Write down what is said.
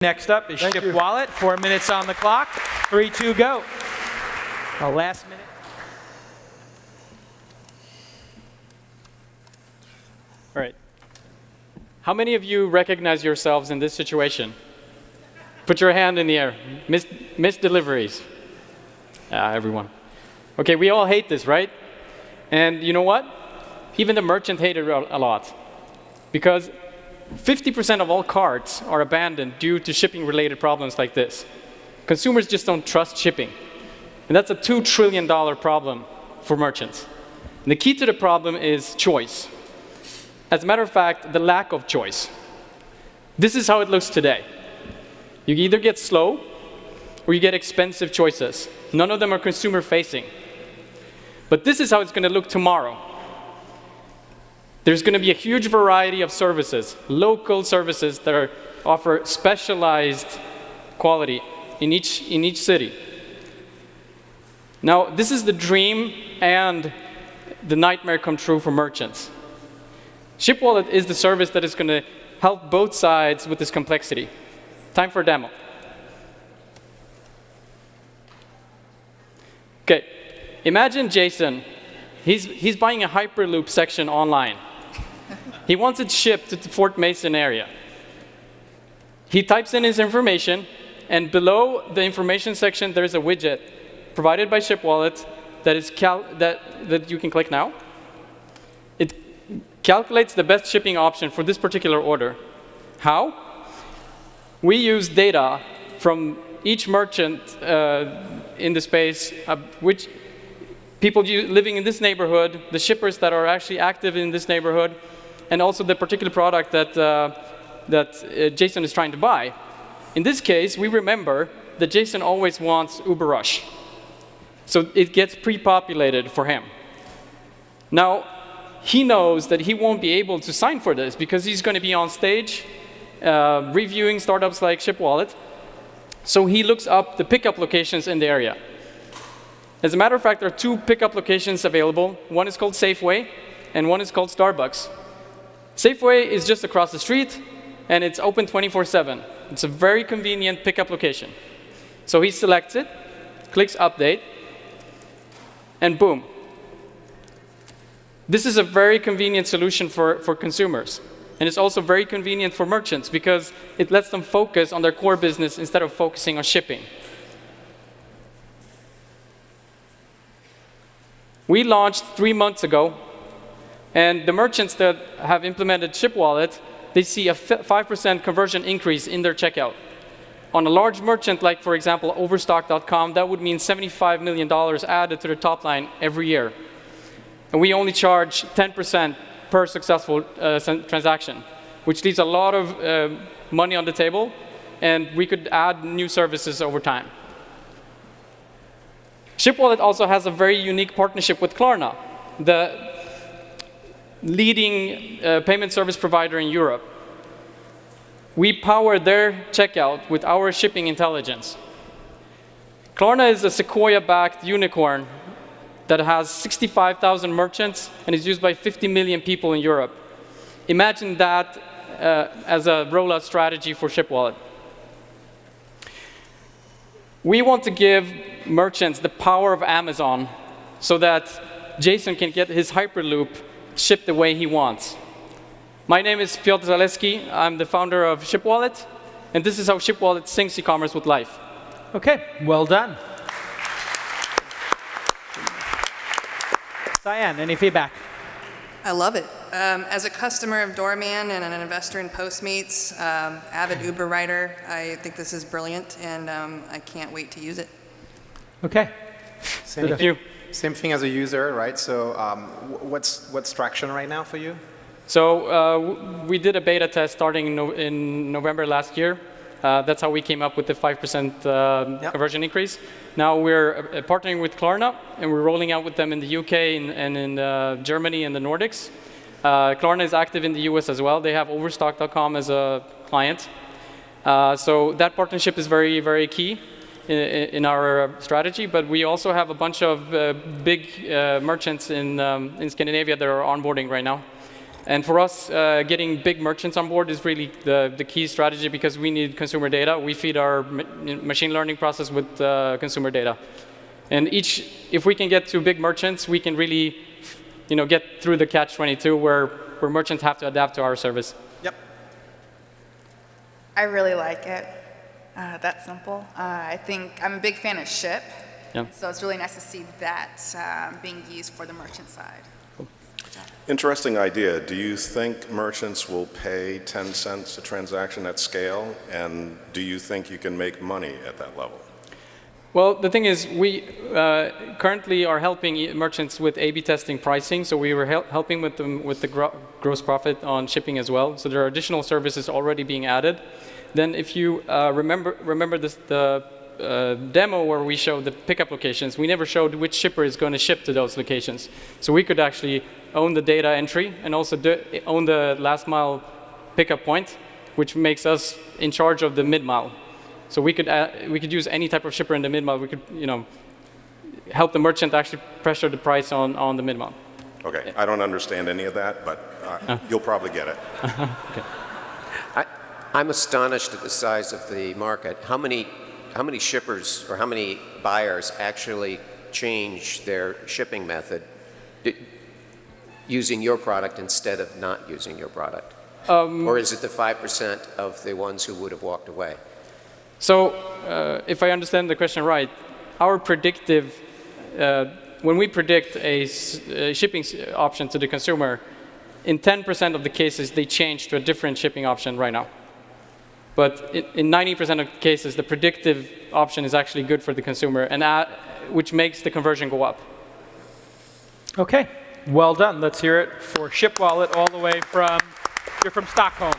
Next up is Shipwallet. 4 minutes on the clock. 3, 2, go. The last minute. All right. How many of you recognize yourselves in this situation? Put your hand in the air. Missed deliveries. Everyone. Okay, we all hate this, right? And you know what? Even the merchant hated it a lot. Because 50% of all carts are abandoned due to shipping-related problems like this. Consumers just don't trust shipping. And that's a $2 trillion problem for merchants. And the key to the problem is choice. As a matter of fact, the lack of choice. This is how it looks today. You either get slow or you get expensive choices. None of them are consumer-facing. But this is how it's going to look tomorrow. There's going to be a huge variety of services, local services that offer specialized quality in each city. Now, this is the dream and the nightmare come true for merchants. Shipwallet is the service that is going to help both sides with this complexity. Time for a demo. Okay, imagine Jason. He's buying a Hyperloop section online. He wants it shipped to the Fort Mason area. He types in his information, and below the information section, there's a widget provided by Shipwallet that you can click now. It calculates the best shipping option for this particular order. How? We use data from each merchant in the space, which people living in this neighborhood, the shippers that are actually active in this neighborhood, and also the particular product that Jason is trying to buy. In this case, we remember that Jason always wants Uber Rush. So it gets pre-populated for him. Now, he knows that he won't be able to sign for this because he's going to be on stage reviewing startups like Shipwallet. So he looks up the pickup locations in the area. As a matter of fact, there are 2 pickup locations available. One is called Safeway, and one is called Starbucks. Safeway is just across the street, and it's open 24/7. It's a very convenient pickup location. So he selects it, clicks Update, and boom. This is a very convenient solution for consumers. And it's also very convenient for merchants because it lets them focus on their core business instead of focusing on shipping. We launched 3 months ago, and the merchants that have implemented Shipwallet, they see a 5% conversion increase in their checkout. On a large merchant like, for example, Overstock.com, that would mean $75 million added to their top line every year. And we only charge 10% per successful transaction, which leaves a lot of money on the table, and we could add new services over time. Shipwallet also has a very unique partnership with Klarna, the leading payment service provider in Europe. We power their checkout with our shipping intelligence. Klarna is a Sequoia-backed unicorn that has 65,000 merchants and is used by 50 million people in Europe. Imagine that as a rollout strategy for Shipwallet. We want to give merchants the power of Amazon so that Jason can get his Hyperloop shipped the way he wants. My name is Piotr Zaleski. I'm the founder of Shipwallet, and this is how Shipwallet syncs e-commerce with life. Okay, well done. Cyan, any feedback? I love it. As a customer of Doorman and an investor in Postmates, avid Uber rider, I think this is brilliant, and I can't wait to use it. Okay. Same thing as a user, right? So what's traction right now for you? So we did a beta test starting in November last year. That's how we came up with the 5% conversion increase. Now we're partnering with Klarna, and we're rolling out with them in the UK and in Germany and the Nordics. Klarna is active in the US as well. They have Overstock.com as a client. So that partnership is very, very key in our strategy. But we also have a bunch of big merchants in Scandinavia that are onboarding right now. And for us, getting big merchants on board is really the key strategy because we need consumer data. We feed our machine learning process with consumer data. And if we can get to big merchants, we can really get through the catch-22 where merchants have to adapt to our service. Yep. I really like it. That's simple. I think I'm a big fan of Ship. Yeah. So it's really nice to see that being used for the merchant side. Interesting idea. Do you think merchants will pay 10 cents a transaction at scale? And do you think you can make money at that level? Well, the thing is, we currently are helping merchants with A/B testing pricing. So we were helping with them with the gross profit on shipping as well. So there are additional services already being added. Then if you remember the demo where we showed the pickup locations, we never showed which shipper is going to ship to those locations. So we could actually own the data entry and also own the last mile pickup point, which makes us in charge of the mid-mile. So we could use any type of shipper in the mid-mile. We could help the merchant actually pressure the price on the mid-mile. Okay, I don't understand any of that, but you'll probably get it. Okay. I'm astonished at the size of the market. How many shippers or how many buyers actually change their shipping method using your product instead of not using your product? Or is it the 5% of the ones who would have walked away? So if I understand the question right, our predictive, when we predict a shipping option to the consumer, in 10% of the cases, they change to a different shipping option right now. But in 90% of cases, the predictive option is actually good for the consumer, and which makes the conversion go up. Okay, well done. Let's hear it for Shipwallet all the way from, you're from Stockholm.